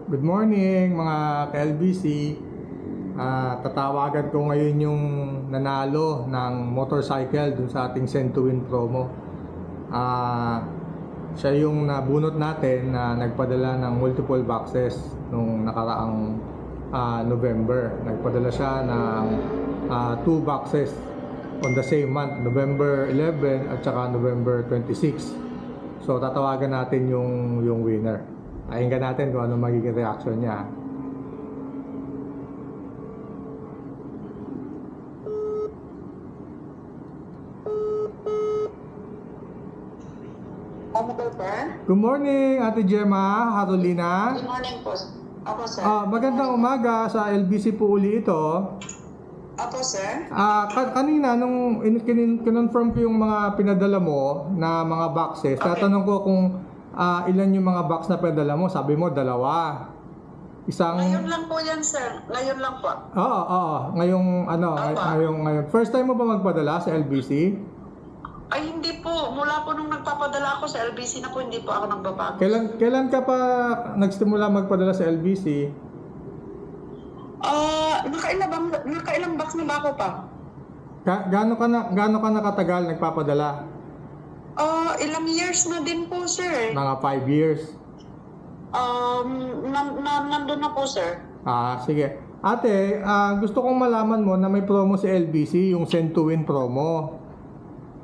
Good morning mga ka-LBC. Tatawagan ko ngayon yung nanalo ng motorcycle dun sa ating Send to Win promo. Siya yung nabunot natin na nagpadala ng multiple boxes nung nakaraang November. Nagpadala siya ng 2 boxes on the same month, November 11 at saka November 26. So tatawagan natin yung winner. Pakinggan natin kung ano magiging reaction niya. Good morning, Ate Gemma Harolina. Good morning po. Opo, sir. Magandang umaga sa LBC po uli ito. Opo, sir. Kanina nung kinonfirm ko yung mga pinadala mo na mga boxes, tatanong ko kung ilan yung mga box na pinadala mo. Sabi mo, 2. Ngayon lang po yan, sir. Ngayon lang po. Oo. Ngayon. First time mo ba magpadala sa LBC? Ay, hindi po. Mula po nung nagpapadala ako sa LBC na po, hindi po ako nagbabago. Kailan ka pa nagsimula magpadala sa LBC? Nakailang box na ba ako pa? Gaano ka nakatagal nagpapadala? Ilang years na din po, sir. Mga 5 years. Nandun na po, sir. Sige. Ate, gusto kong malaman mo na may promo sa LBC, yung Send to Win promo.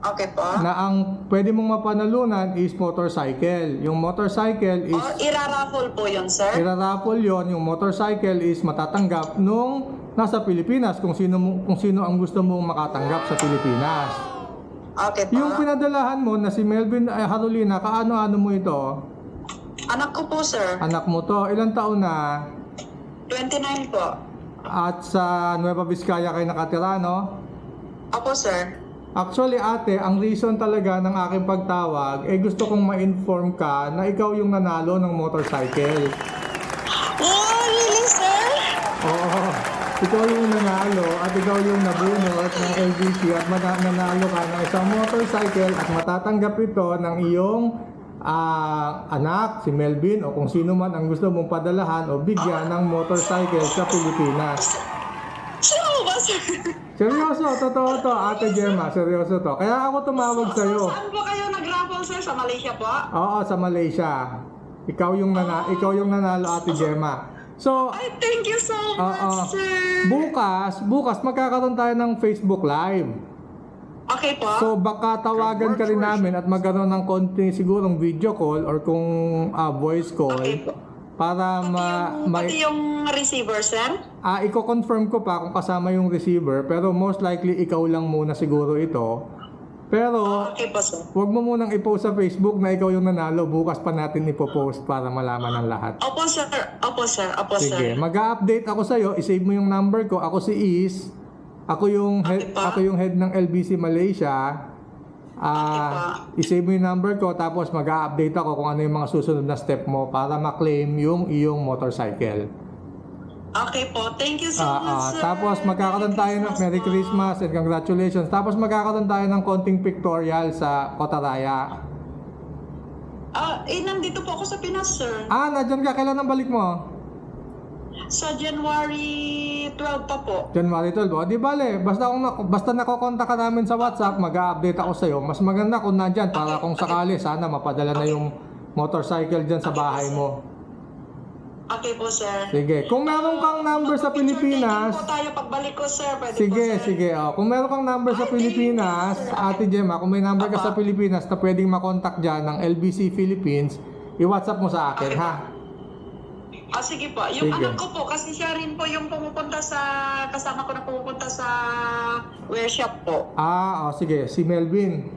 Okay po. Na ang pwede mong mapanalunan is motorcycle. Yung motorcycle is... iraraffle po yun, sir? Iraraffle yon. Yung motorcycle is matatanggap nung nasa Pilipinas, kung sino ang gusto mong makatanggap sa Pilipinas. Okay po. Yung pinadalahan mo na si Melvin Harolina, kaano-ano mo ito? Anak ko po, sir. Anak mo to. Ilang taon na? 29 po. At sa Nueva Vizcaya kayo nakatira, no? Opo, sir. Actually, ate, ang reason talaga ng aking pagtawag, gusto kong ma-inform ka na ikaw yung nanalo ng motorcycle. Oh, really, sir? Oo. Ikaw yung nanalo at ikaw yung nabunot ng LBC at nanalo ka ng isang motorcycle at matatanggap ito ng iyong anak, si Melvin, o kung sino man ang gusto mong padalahan o bigyan ng motorcycle sa Pilipinas. Sino ba, sir? Seryoso, totoo to, Ate Gemma, seryoso to. Kaya ako tumawag sa'yo. Saan po kayo nag-raffle, sir? Sa Malaysia po? Oo, sa Malaysia. Ikaw yung nanalo, Ate Gemma. So, Ay, thank you so much, sir. bukas magkakaroon tayo ng Facebook Live. Okay po. So baka tawagan ka rin namin at magkaroon ng konti sigurong video call or kung voice call. Okay po. Para pati yung receiver, sir? Iko-confirm ko pa kung kasama yung receiver, pero most likely ikaw lang muna siguro ito. Pero Okay po, sir. huwag mo munang i-post sa Facebook na ikaw yung nanalo. Bukas pa natin ipopost para malaman ng lahat. Opo, sir. Opo, sir. Opo, Sige, sir. mag-a-update ako sa'yo. I-save mo yung number ko. Ako si Is. Ako yung head ng LBC Malaysia. I-save mo yung number ko, tapos mag-a-update ako kung ano yung mga susunod na step mo para ma-claim yung iyong motorcycle. Okay po. Thank you so much, sir. Tapos magkakaroon tayo ng Merry Christmas and congratulations. Tapos magkakaroon tayo ng konting pictorial sa Kotaraya. Nandito po ako sa Pinas, sir. Nandiyan ka. Kailan ang balik mo? Sa January 12 pa po. January 12. Di bale, basta nakokontak ka namin sa WhatsApp, mag-a-update ako sa'yo. Mas maganda kung nandyan para kung sakali sana mapadala na yung motorcycle dyan sa bahay mo. Okay po, sir. Sige. Kung meron kang number sa Pilipinas, po tayo pagbalik ko, sir. Pwede sige, po, sir. sige. Kung meron kang number sa Pilipinas, Ate Gemma, kung may number ka sa Pilipinas na pwedeng makontak dyan ng LBC Philippines, i-WhatsApp mo sa akin, ha? Sige po. Yung Sige. anak ko po, kasi siya rin po yung kasama ko na pumupunta sa workshop po. Sige. Si Melvin.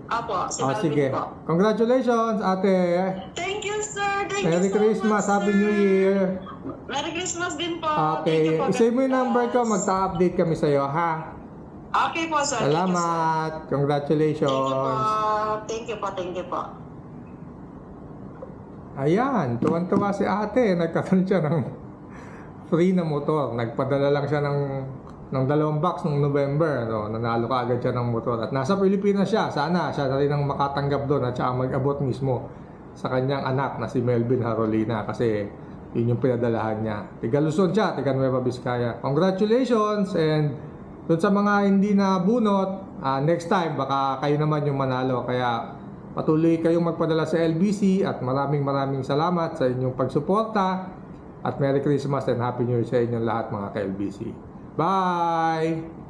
Apo, si Melvin Sige. po. Congratulations, ate. Thank you, sir. Thank Merry you so Christmas. much, Happy sir. New Year. Merry Christmas din po. Thank Okay. you po. I-save mo yung God number ko. bless. Magta-update kami sa'yo, ha? Okay po, sir. Salamat. Thank you, sir. Thank you po. Congratulations. Thank you po. Thank you po. Ayan. Tuwan-tuwa si ate. Nagkaroon siya ng free na motor. Nagpadala lang siya ng 2 box noong November. Nanalo ka agad siya ng motor. At nasa Pilipinas siya. Sana siya na rin ang makatanggap doon at siya mag-abot mismo sa kanyang anak na si Melvin Harolina. Kasi Yun yung pinadalahan niya. Tiga Luzon siya, tiga Nueva Vizcaya. Congratulations! And dun sa mga hindi na bunot, next time baka kayo naman yung manalo. Kaya patuloy kayong magpadala sa LBC at maraming salamat sa inyong pagsuporta. At Merry Christmas and Happy New Year sa inyong lahat mga ka-LBC. Bye!